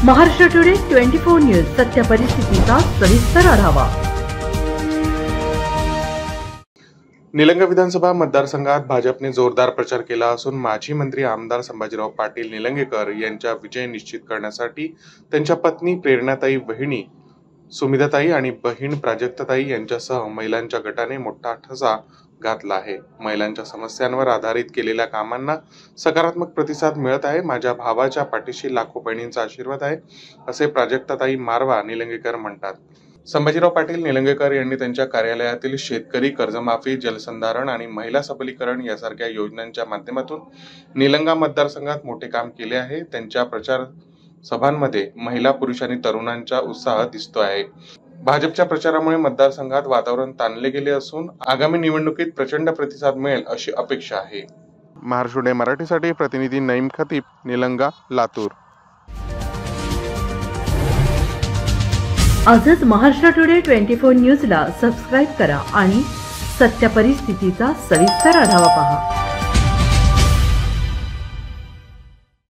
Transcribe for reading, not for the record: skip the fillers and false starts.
Maharashtra today 24 news सत्य परिस्थितीचा सविस्तर आढावा। निलंगा विधानसभा मतदारसंघात भाजपने जोरदार प्रचार केला असून माजी मंत्री आमदार संभाजीराव पाटील निलंगेकर यांचा विजय निश्चित करण्यासाठी त्यांच्या पत्नी प्रेरणाताई, वहिनी सुमिधाताई आणि बहीण प्राजक्ताताई यांच्यासह महिलांच्या गटाने मोठा ठसा घातला आहे। महिलांच्या समस्यांवर आधारित केलेल्या कामांना सकारात्मक प्रतिसाद मिळत आहे। माझ्या भावाच्या पाठीशी लाखो बहिणींचा आशीर्वाद आहे, असे प्राजक्ताताई मारवा निलंगेकर म्हणतात। संभाजीराव पाटील निलंगेकर यांनी त्यांच्या कार्यालयातील शेतकरी कर्जमाफी, जलसंधारण आणि महिला सबलीकरण यासारख्या योजनांच्या माध्यमातून निलंगा मतदारसंघात मोठे काम केले आहे। त्यांच्या प्रचार सभांमध्ये महिला, पुरुष आणि तरुणांचा उत्साह दिसतो आहे। भाजपच्या प्रचारामुळे मतदारसंघात वातावरण ताणले गेले असून आगामी निवडणुकीत प्रचंड प्रतिसाद मिळेल अशी अपेक्षा आहे। महाराष्ट्र टुडे मराठीसाठी प्रतिनिधी नईम खतीब, निलंगा, लातूर। आजच महाराष्ट्र टुडे 24 न्यूजला सबस्क्राइब करा आणि सत्य परिस्थितीचा सविस्तर आढावा पहा।